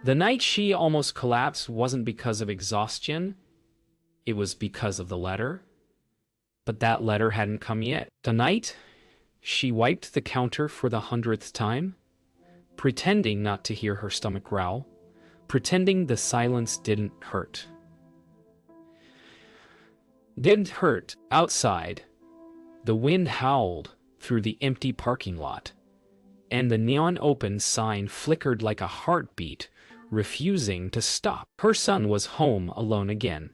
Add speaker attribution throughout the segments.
Speaker 1: The night she almost collapsed wasn't because of exhaustion, it was because of the letter. But that letter hadn't come yet. Tonight, she wiped the counter for the 100th time, pretending not to hear her stomach growl, pretending the silence didn't hurt. Outside, the wind howled through the empty parking lot, and the neon open sign flickered like a heartbeat, refusing to stop. Her son was home alone again,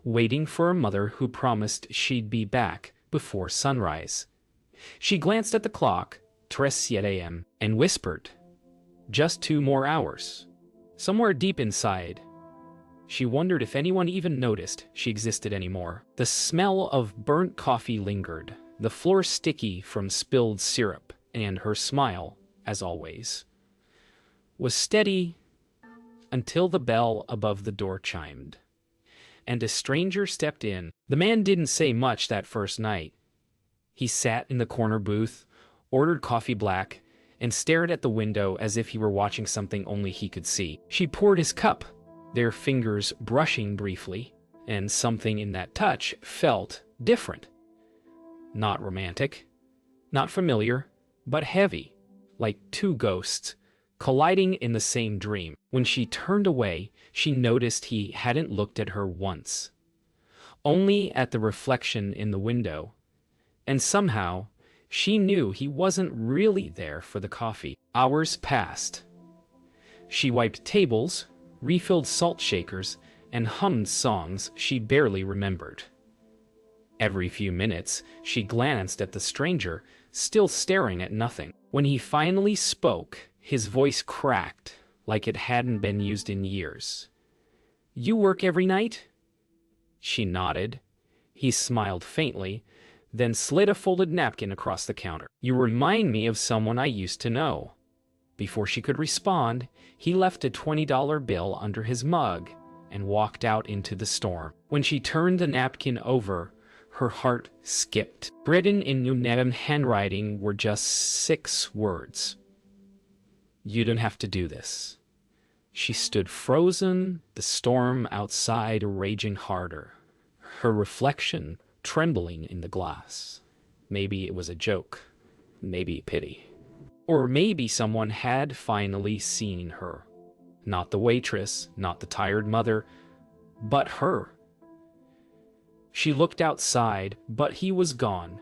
Speaker 1: waiting for a mother who promised she'd be back before sunrise. She glanced at the clock, 3 a.m., and whispered, "Just 2 more hours." Somewhere deep inside, she wondered if anyone even noticed she existed anymore. The smell of burnt coffee lingered, the floor sticky from spilled syrup, and her smile, as always, was steady until the bell above the door chimed, and a stranger stepped in. The man didn't say much that first night. He sat in the corner booth, ordered coffee black, and stared at the window as if he were watching something only he could see. She poured his cup, their fingers brushing briefly, and something in that touch felt different. Not romantic, not familiar, but heavy, like 2 ghosts colliding in the same dream. When she turned away, she noticed he hadn't looked at her once, only at the reflection in the window, and somehow she knew he wasn't really there for the coffee. Hours passed. She wiped tables, refilled salt shakers, and hummed songs she barely remembered. Every few minutes, she glanced at the stranger, still staring at nothing. When he finally spoke, his voice cracked like it hadn't been used in years. "You work every night?" She nodded. He smiled faintly, then slid a folded napkin across the counter. "You remind me of someone I used to know." Before she could respond, he left a $20 bill under his mug and walked out into the storm. When she turned the napkin over, her heart skipped. Written in new handwriting were just 6 words. "You don't have to do this." She stood frozen, the storm outside raging harder, her reflection trembling in the glass. Maybe it was a joke, maybe pity. Or maybe someone had finally seen her. Not the waitress, not the tired mother, but her. She looked outside, but he was gone,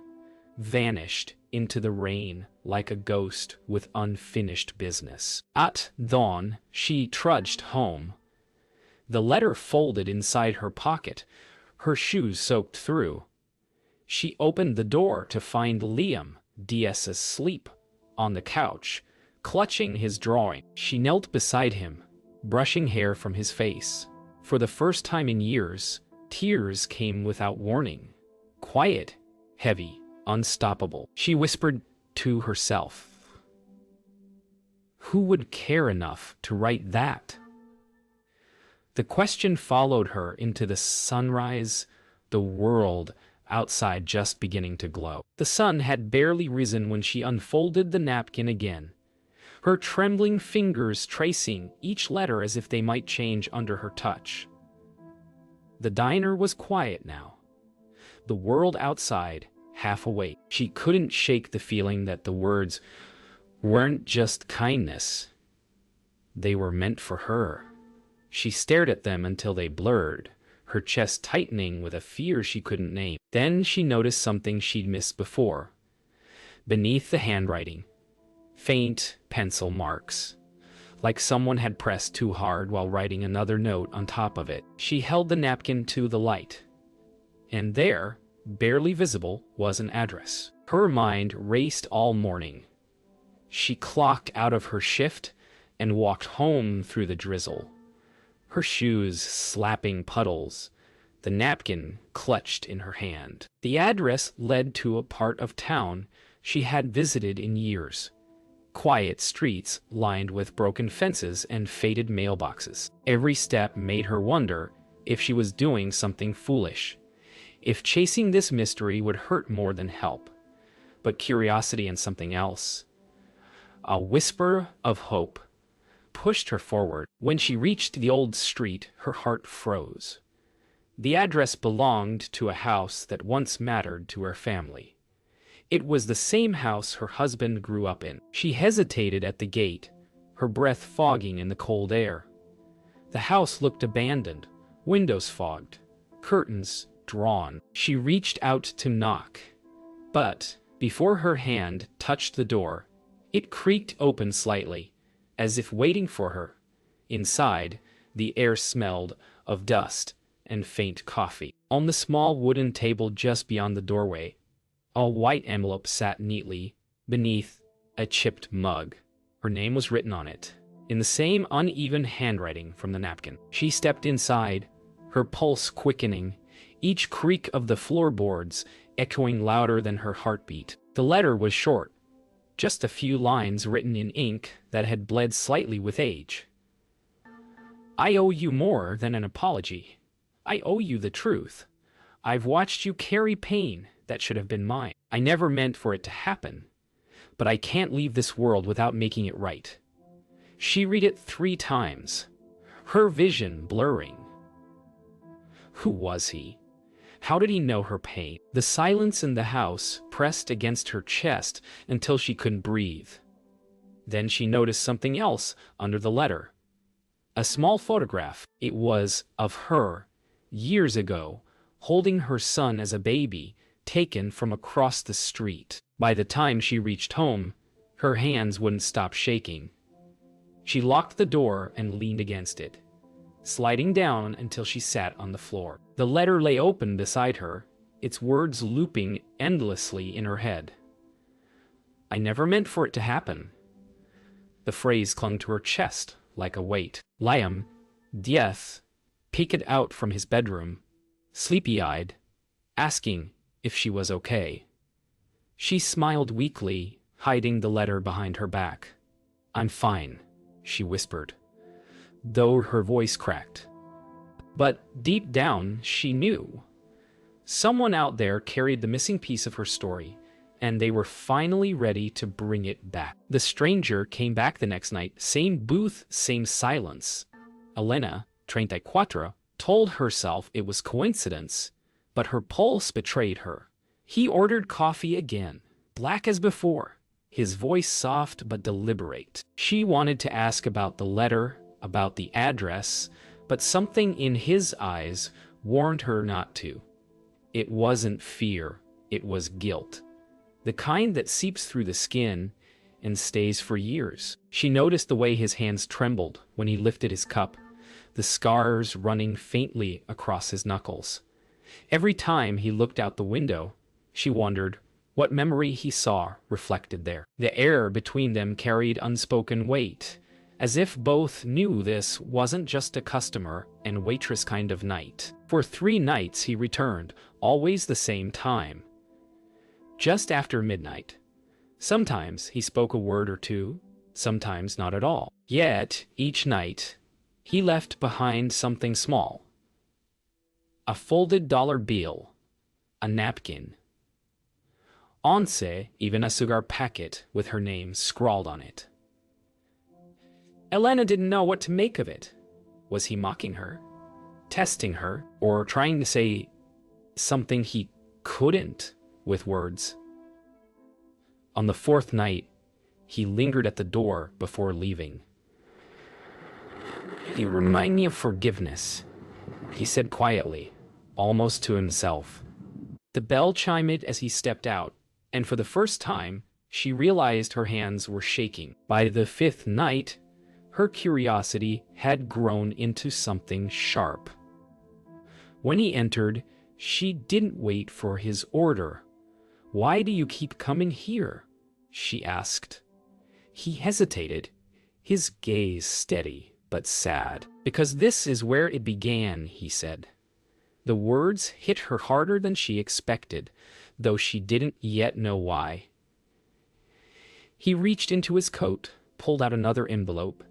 Speaker 1: vanished into the rain like a ghost with unfinished business. At dawn, she trudged home, the letter folded inside her pocket, her shoes soaked through. She opened the door to find Liam DS asleep on the couch, clutching his drawing. She knelt beside him, brushing hair from his face. For the first time in years, tears came without warning. Quiet, heavy, unstoppable. She whispered to herself, "Who would care enough to write that?" The question followed her into the sunrise, the world outside just beginning to glow. The sun had barely risen when she unfolded the napkin again, her trembling fingers tracing each letter as if they might change under her touch. The diner was quiet now, the world outside half awake. She couldn't shake the feeling that the words weren't just kindness. They were meant for her. She stared at them until they blurred, her chest tightening with a fear she couldn't name. Then she noticed something she'd missed before. Beneath the handwriting, faint pencil marks, like someone had pressed too hard while writing another note on top of it. She held the napkin to the light, and there, barely visible, was an address. Her mind raced all morning. She clocked out of her shift and walked home through the drizzle, her shoes slapping puddles, the napkin clutched in her hand. The address led to a part of town she had visited in years. Quiet streets lined with broken fences and faded mailboxes. Every step made her wonder if she was doing something foolish, if chasing this mystery would hurt more than help. But curiosity and something else, a whisper of hope, pushed her forward. When she reached the old street, her heart froze. The address belonged to a house that once mattered to her family. It was the same house her husband grew up in. She hesitated at the gate, her breath fogging in the cold air. The house looked abandoned, windows fogged, curtains drawn. She reached out to knock, but before her hand touched the door, it creaked open slightly, as if waiting for her. Inside, the air smelled of dust and faint coffee. On the small wooden table just beyond the doorway, a white envelope sat neatly beneath a chipped mug. Her name was written on it, in the same uneven handwriting from the napkin. She stepped inside, her pulse quickening, each creak of the floorboards echoing louder than her heartbeat. The letter was short, just a few lines written in ink that had bled slightly with age. I owe you more than an apology. I owe you the truth. I've watched you carry pain that should have been mine. I never meant for it to happen, but I can't leave this world without making it right. She read it 3 times, her vision blurring. Who was he? How did he know her pain? The silence in the house pressed against her chest until she couldn't breathe. Then she noticed something else under the letter. A small photograph. It was of her, years ago, holding her son as a baby, taken from across the street. By the time she reached home, her hands wouldn't stop shaking. She locked the door and leaned against it, sliding down until she sat on the floor. The letter lay open beside her, its words looping endlessly in her head. I never meant for it to happen. The phrase clung to her chest like a weight. Liam, death, peeked out from his bedroom, sleepy-eyed, asking if she was okay. She smiled weakly, hiding the letter behind her back. I'm fine, she whispered, though her voice cracked. But deep down, she knew. Someone out there carried the missing piece of her story, and they were finally ready to bring it back. The stranger came back the next night, same booth, same silence. Elena, 34, told herself it was coincidence, but her pulse betrayed her. He ordered coffee again, black as before, his voice soft but deliberate. She wanted to ask about the letter, about the address, but something in his eyes warned her not to. It wasn't fear, it was guilt. The kind that seeps through the skin and stays for years. She noticed the way his hands trembled when he lifted his cup, the scars running faintly across his knuckles. Every time he looked out the window, she wondered what memory he saw reflected there. The air between them carried unspoken weight, as if both knew this wasn't just a customer and waitress kind of night. For 3 nights he returned, always the same time, just after midnight. Sometimes he spoke a word or two, sometimes not at all. Yet, each night, he left behind something small. A folded dollar bill, a napkin, once even a cigar packet with her name scrawled on it. Elena didn't know what to make of it. Was he mocking her, testing her, or trying to say something he couldn't with words? On the 4th night, he lingered at the door before leaving. You remind me of forgiveness, he said quietly, almost to himself. The bell chimed as he stepped out, and for the first time, she realized her hands were shaking. By the 5th night, her curiosity had grown into something sharp. When he entered, she didn't wait for his order. Why do you keep coming here? She asked. He hesitated, his gaze steady but sad. Because this is where it began, he said. The words hit her harder than she expected, though she didn't yet know why. He reached into his coat, pulled out another envelope,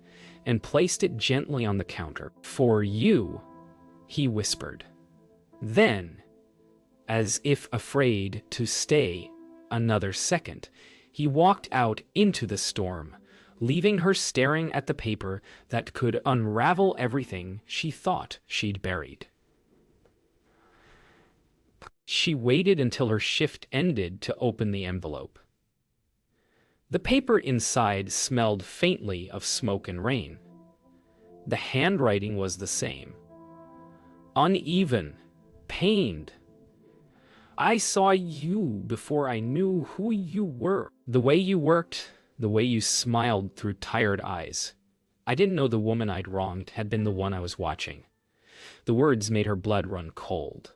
Speaker 1: and placed it gently on the counter. For you, he whispered. Then, as if afraid to stay another second, he walked out into the storm, leaving her staring at the paper that could unravel everything she thought she'd buried. She waited until her shift ended to open the envelope. The paper inside smelled faintly of smoke and rain. The handwriting was the same. Uneven, pained. I saw you before I knew who you were. The way you worked, the way you smiled through tired eyes. I didn't know the woman I'd wronged had been the one I was watching. The words made her blood run cold.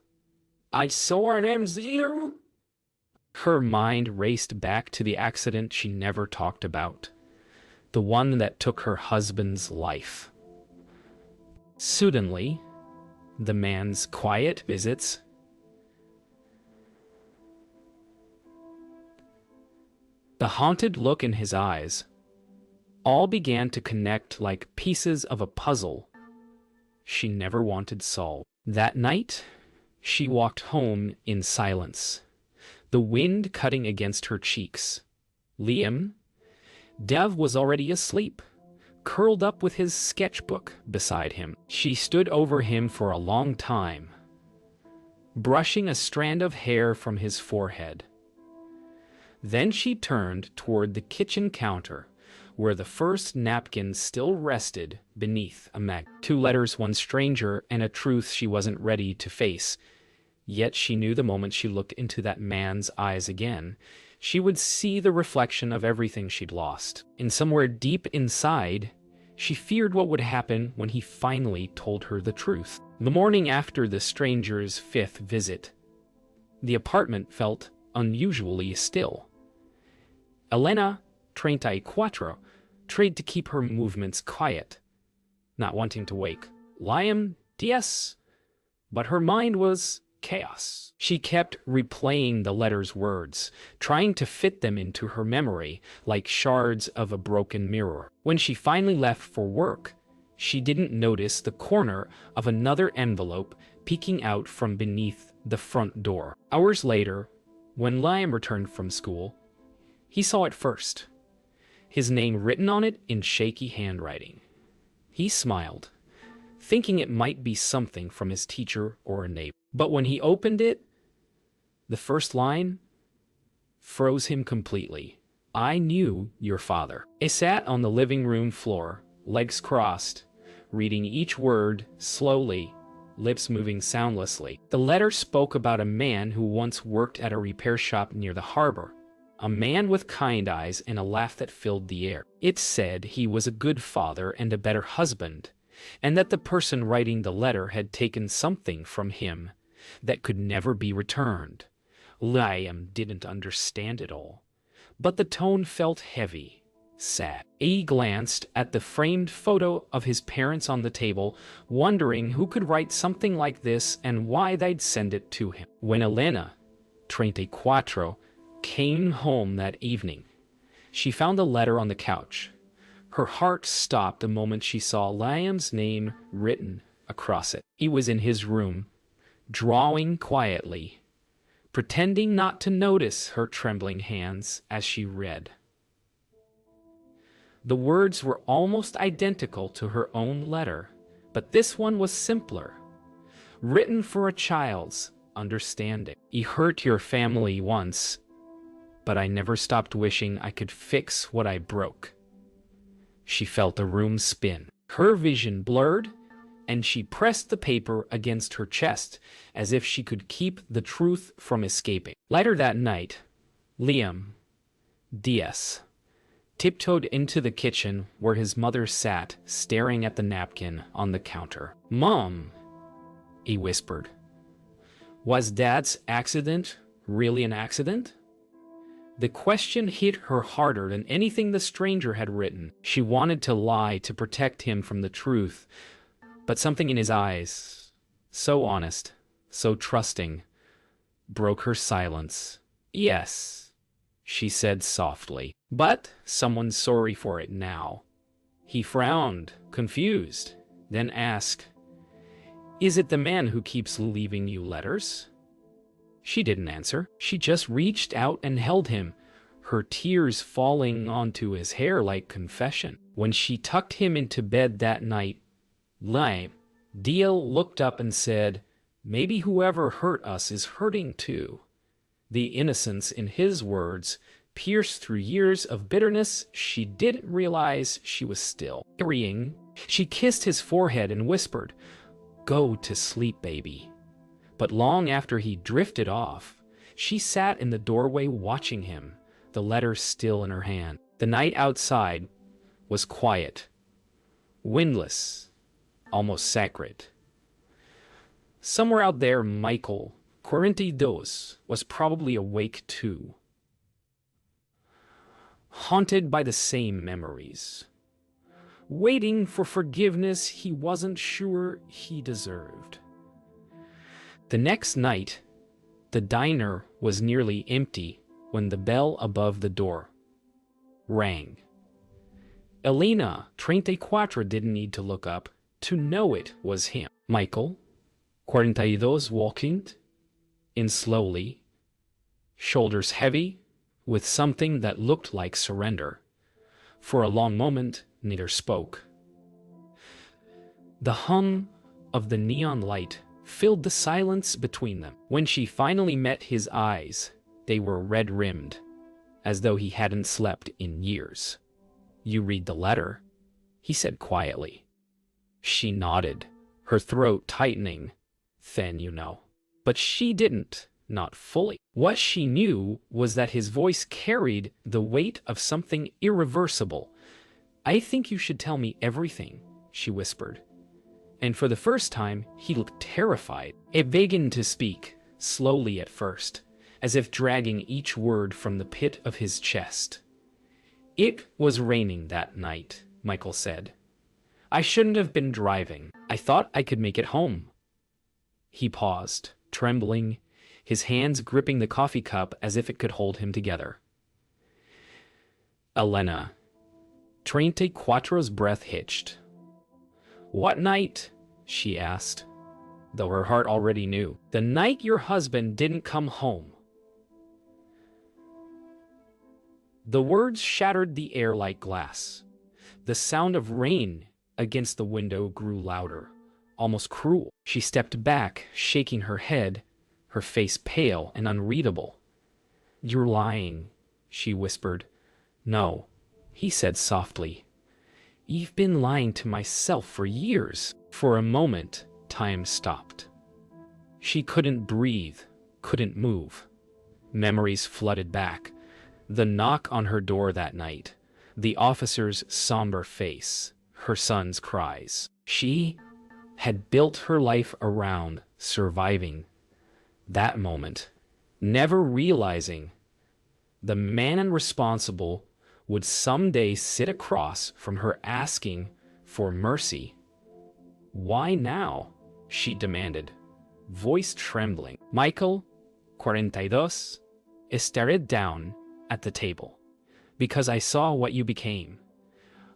Speaker 1: I saw an M0. Her mind raced back to the accident she never talked about. The one that took her husband's life. Suddenly, the man's quiet visits, the haunted look in his eyes, all began to connect like pieces of a puzzle she never wanted solved. That night, she walked home in silence, the wind cutting against her cheeks. Liam, Dev was already asleep, curled up with his sketchbook beside him. She stood over him for a long time, brushing a strand of hair from his forehead. Then she turned toward the kitchen counter, where the first napkin still rested beneath a mag. 2 letters, one stranger, and a truth she wasn't ready to face. Yet she knew the moment she looked into that man's eyes again, she would see the reflection of everything she'd lost. And somewhere deep inside, she feared what would happen when he finally told her the truth. The morning after the stranger's 5th visit, the apartment felt unusually still. Elena, 34, tried to keep her movements quiet, not wanting to wake Liam, 10, but her mind was chaos. She kept replaying the letter's words, trying to fit them into her memory like shards of a broken mirror. When she finally left for work, she didn't notice the corner of another envelope peeking out from beneath the front door. Hours later, when Liam returned from school, he saw it first, his name written on it in shaky handwriting. He smiled, thinking it might be something from his teacher or a neighbor. But when he opened it, the first line froze him completely. I knew your father. I sat on the living room floor, legs crossed, reading each word slowly, lips moving soundlessly. The letter spoke about a man who once worked at a repair shop near the harbor. A man with kind eyes and a laugh that filled the air. It said he was a good father and a better husband, and that the person writing the letter had taken something from him that could never be returned. Liam didn't understand it all, but the tone felt heavy, sad. He glanced at the framed photo of his parents on the table, wondering who could write something like this and why they'd send it to him. When Elena, 34, came home that evening, she found the letter on the couch. Her heart stopped the moment she saw Liam's name written across it. He was in his room, drawing quietly, pretending not to notice her trembling hands as she read. The words were almost identical to her own letter, but this one was simpler, written for a child's understanding. He hurt your family once, but I never stopped wishing I could fix what I broke. She felt the room spin. Her vision blurred, and she pressed the paper against her chest as if she could keep the truth from escaping. Later that night, Liam, 10, tiptoed into the kitchen where his mother sat, staring at the napkin on the counter. Mom, he whispered. Was Dad's accident really an accident? The question hit her harder than anything the stranger had written. She wanted to lie to protect him from the truth, but something in his eyes, so honest, so trusting, broke her silence. Yes, she said softly, but someone's sorry for it now. He frowned, confused, then asked, Is it the man who keeps leaving you letters? She didn't answer. She just reached out and held him, her tears falling onto his hair like confession. When she tucked him into bed that night, Deal looked up and said, "Maybe whoever hurt us is hurting too." The innocence in his words pierced through years of bitterness. She didn't realize she was still carrying. She kissed his forehead and whispered, "Go to sleep, baby." But long after he drifted off, she sat in the doorway watching him, the letter still in her hand. The night outside was quiet, windless, almost sacred. Somewhere out there, Michael, 42, was probably awake too, haunted by the same memories, waiting for forgiveness he wasn't sure he deserved. The next night, the diner was nearly empty when the bell above the door rang. Elena, 34, didn't need to look up to know it was him. Michael, 42, walking in slowly, shoulders heavy, with something that looked like surrender. For a long moment, neither spoke. The hum of the neon light filled the silence between them. When she finally met his eyes, they were red-rimmed, as though he hadn't slept in years. "You read the letter?" he said quietly. She nodded, her throat tightening. "Then you know." But she didn't, not fully. What she knew was that his voice carried the weight of something irreversible. "I think you should tell me everything," she whispered. And for the first time, he looked terrified. It began to speak, slowly at first, as if dragging each word from the pit of his chest. "It was raining that night," Michael said. "I shouldn't have been driving. I thought I could make it home." He paused, trembling, his hands gripping the coffee cup as if it could hold him together. Elena, 34's breath hitched. "What night?" she asked, though her heart already knew. "The night your husband didn't come home." The words shattered the air like glass. The sound of rain against the window grew louder, almost cruel. She stepped back, shaking her head, her face pale and unreadable. "You're lying," she whispered. "No," he said softly. "You've been lying to myself for years." For a moment, time stopped. She couldn't breathe, couldn't move. Memories flooded back. The knock on her door that night, the officer's somber face, her son's cries. She had built her life around surviving that moment, never realizing the man responsible would someday sit across from her asking for mercy. "Why now?" she demanded, voice trembling. Michael, 42, stared down at the table. "Because I saw what you became.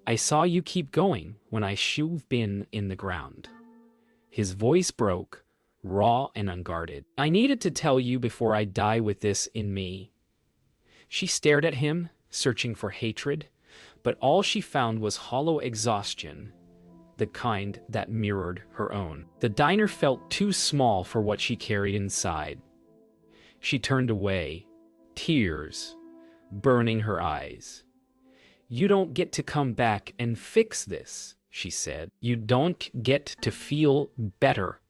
Speaker 1: I saw you keep going when I should've been in the ground." His voice broke, raw and unguarded. "I needed to tell you before I die with this in me." She stared at him, searching for hatred, but all she found was hollow exhaustion, the kind that mirrored her own. The diner felt too small for what she carried inside. She turned away, tears burning her eyes. "You don't get to come back and fix this," she said. "You don't get to feel better."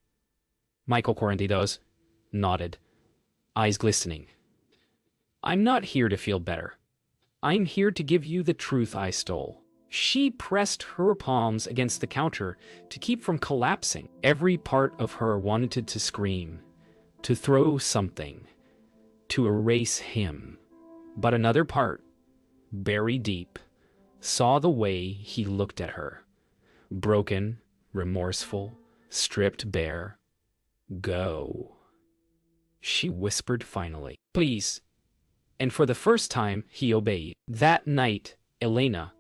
Speaker 1: Michael, 42, nodded, eyes glistening. "I'm not here to feel better. I'm here to give you the truth I stole." She pressed her palms against the counter to keep from collapsing. Every part of her wanted to scream, to throw something, to erase him. But another part, buried deep, saw the way he looked at her. Broken, remorseful, stripped bare. "Go," she whispered finally. "Please." And for the first time, he obeyed. That night, Elena,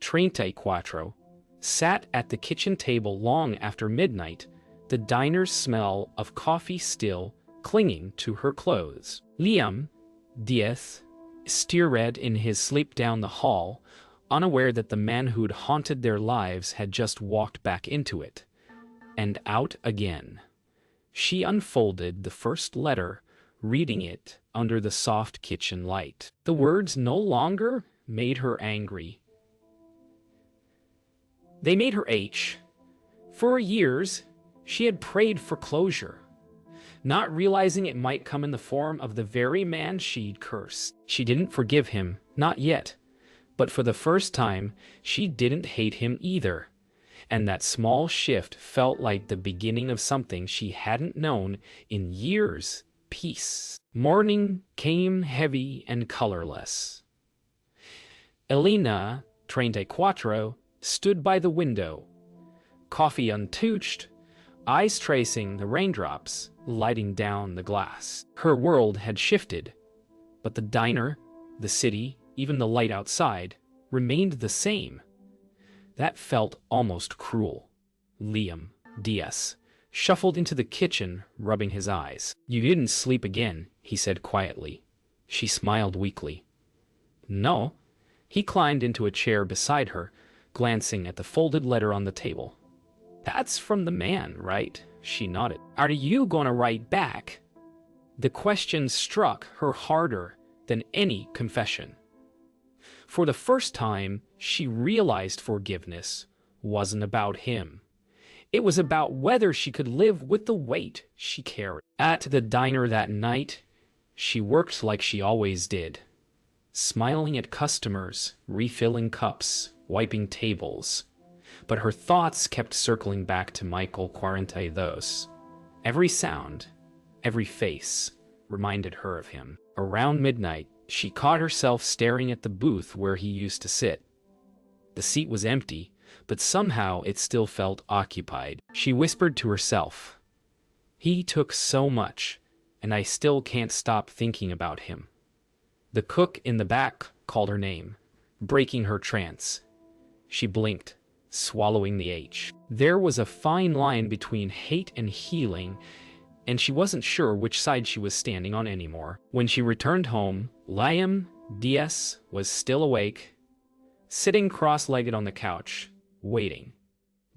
Speaker 1: 34, sat at the kitchen table long after midnight, the diner's smell of coffee still clinging to her clothes. Liam, 10, stared in his sleep down the hall, unaware that the man who'd haunted their lives had just walked back into it, and out again. She unfolded the first letter, reading it under the soft kitchen light. The words no longer made her angry. They made her ache. For years, she had prayed for closure, not realizing it might come in the form of the very man she'd cursed. She didn't forgive him, not yet, but for the first time, she didn't hate him either. And that small shift felt like the beginning of something she hadn't known in years. Peace. Morning came heavy and colorless. Elena, 34, stood by the window, coffee untouched, eyes tracing the raindrops, lighting down the glass. Her world had shifted, but the diner, the city, even the light outside, remained the same. That felt almost cruel. Liam, DS, shuffled into the kitchen, rubbing his eyes. "You didn't sleep again," he said quietly. She smiled weakly. "No." He climbed into a chair beside her, glancing at the folded letter on the table. "That's from the man, right?" She nodded. "Are you gonna write back?" The question struck her harder than any confession. For the first time, she realized forgiveness wasn't about him. It was about whether she could live with the weight she carried. At the diner that night, she worked like she always did, smiling at customers, refilling cups, wiping tables. But her thoughts kept circling back to Michael 42. Every sound, every face, reminded her of him. Around midnight, she caught herself staring at the booth where he used to sit. The seat was empty, but somehow it still felt occupied. She whispered to herself, "He took so much, and I still can't stop thinking about him." The cook in the back called her name, breaking her trance. She blinked, swallowing the H. There was a fine line between hate and healing, and she wasn't sure which side she was standing on anymore. When she returned home, Liam, DS, was still awake, sitting cross-legged on the couch, waiting.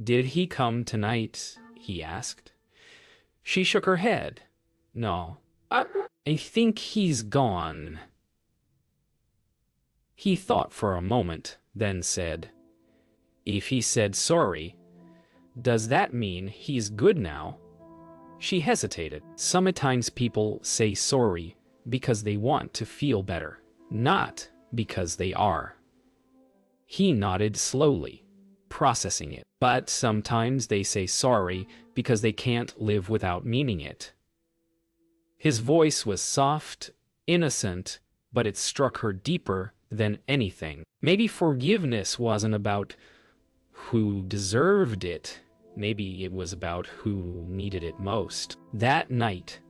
Speaker 1: "Did he come tonight?" he asked. She shook her head. "No, I think he's gone." He thought for a moment, then said, "If he said sorry, does that mean he's good now?" She hesitated. Sometimes people say sorry because they want to feel better, not because they are. He nodded slowly, processing it. But sometimes they say sorry because they can't live without meaning it. His voice was soft, innocent, but it struck her deeper than anything. Maybe forgiveness wasn't about who deserved it. Maybe it was about who needed it most. That night,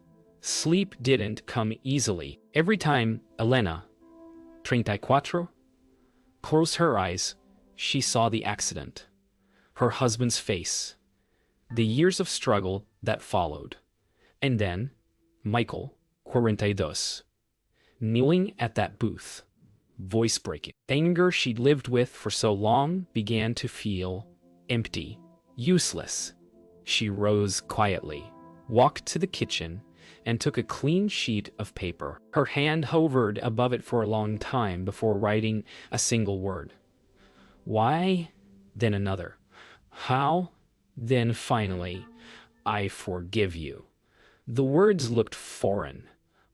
Speaker 1: sleep didn't come easily. Every time Elena, 34, closed her eyes, she saw the accident, her husband's face, the years of struggle that followed, and then Michael, 42, kneeling at that booth, voice breaking. Anger she'd lived with for so long began to feel empty, useless. She rose quietly, walked to the kitchen, and took a clean sheet of paper. Her hand hovered above it for a long time before writing a single word. "Why?" Then another. "How?" Then finally, "I forgive you." The words looked foreign,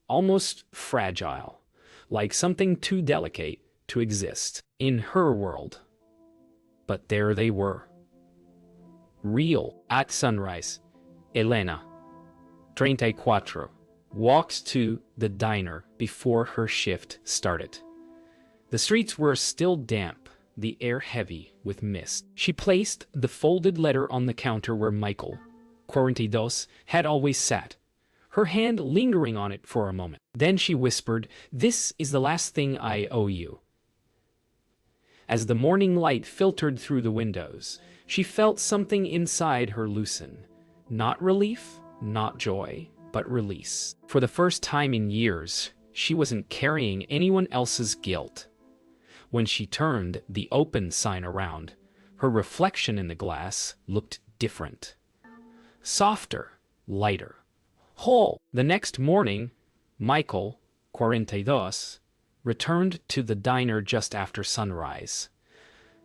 Speaker 1: almost fragile, like something too delicate to exist in her world. But there they were. Real. At sunrise, Elena, 34, walked to the diner before her shift started. The streets were still damp, the air heavy with mist. She placed the folded letter on the counter where Michael, 42, had always sat, her hand lingering on it for a moment. Then she whispered, "This is the last thing I owe you." As the morning light filtered through the windows, she felt something inside her loosen. Not relief, not joy, but release. For the first time in years, she wasn't carrying anyone else's guilt. When she turned the open sign around, her reflection in the glass looked different. Softer, lighter, whole. The next morning, Michael, 42, returned to the diner just after sunrise.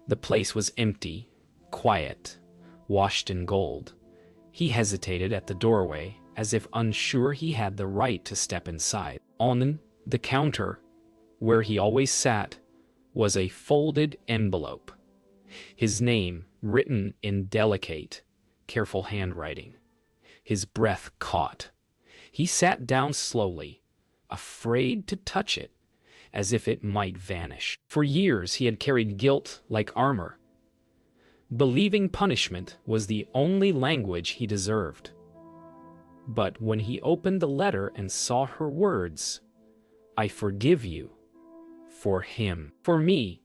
Speaker 1: The place was empty, quiet, washed in gold. He hesitated at the doorway, as if unsure he had the right to step inside. On the counter, where he always sat, was a folded envelope. His name written in delicate, careful handwriting. His breath caught. He sat down slowly, afraid to touch it, as if it might vanish. For years he had carried guilt like armor, believing punishment was the only language he deserved. But when he opened the letter and saw her words, "I forgive you," for him, for me,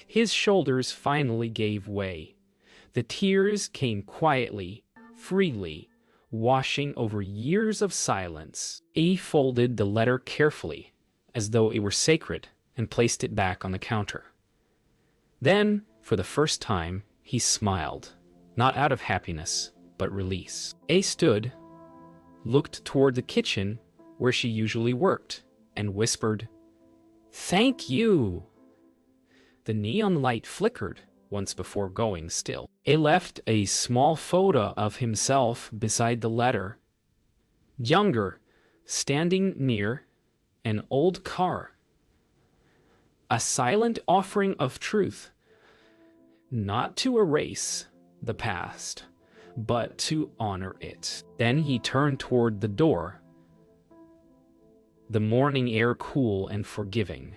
Speaker 1: his shoulders finally gave way. The tears came quietly, freely, washing over years of silence. He folded the letter carefully, as though it were sacred, and placed it back on the counter. Then, for the first time, he smiled, not out of happiness, but release. A stood, looked toward the kitchen where she usually worked, and whispered, "Thank you." The neon light flickered once before going still. A left a small photo of himself beside the letter, younger, standing near an old car. A silent offering of truth, not to erase the past, but to honor it. Then he turned toward the door, the morning air cool and forgiving.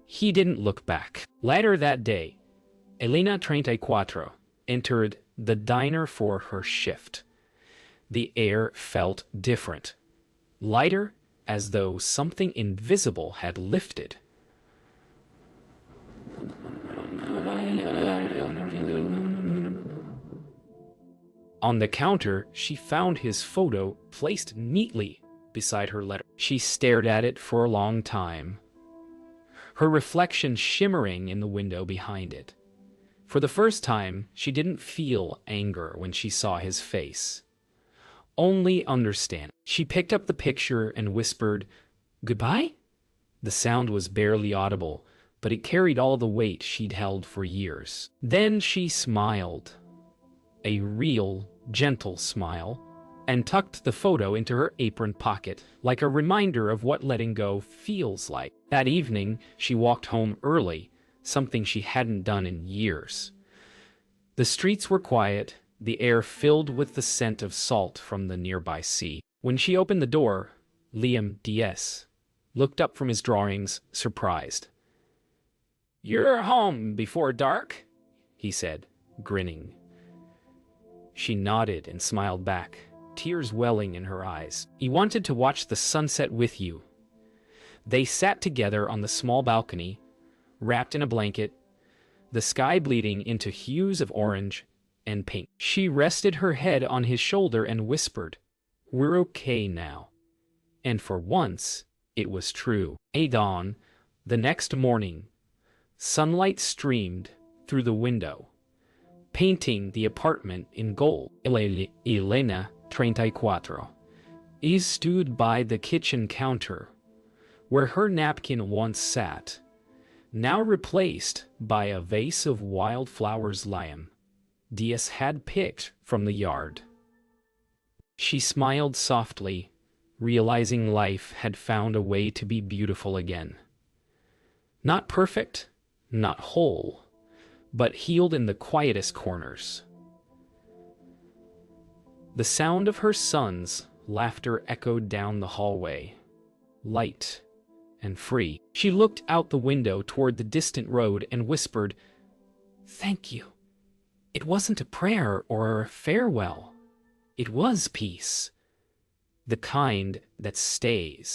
Speaker 1: He didn't look back. Later that day, Elena 34 entered the diner for her shift. The air felt different, lighter, as though something invisible had lifted. On the counter, she found his photo placed neatly beside her letter. She stared at it for a long time, her reflection shimmering in the window behind it. For the first time, she didn't feel anger when she saw his face, only understand. She picked up the picture and whispered, "Goodbye?" The sound was barely audible, but it carried all the weight she'd held for years. Then she smiled, a real, gentle smile, and tucked the photo into her apron pocket, like a reminder of what letting go feels like. That evening, she walked home early, something she hadn't done in years. The streets were quiet, the air filled with the scent of salt from the nearby sea. When she opened the door, Liam DS looked up from his drawings, surprised. "You're home before dark?" he said, grinning. She nodded and smiled back, tears welling in her eyes. "He wanted to watch the sunset with you." They sat together on the small balcony, wrapped in a blanket, the sky bleeding into hues of orange and pink. She rested her head on his shoulder and whispered, "We're okay now." And for once, it was true. At dawn, the next morning, sunlight streamed through the window, painting the apartment in gold. Elena 34 stood by the kitchen counter, where her napkin once sat, now replaced by a vase of wildflowers Liam DS had picked from the yard. She smiled softly, realizing life had found a way to be beautiful again. Not perfect, not whole, but healed in the quietest corners. The sound of her son's laughter echoed down the hallway, light and free. She looked out the window toward the distant road and whispered, "Thank you. It wasn't a prayer or a farewell. It was peace. The kind that stays."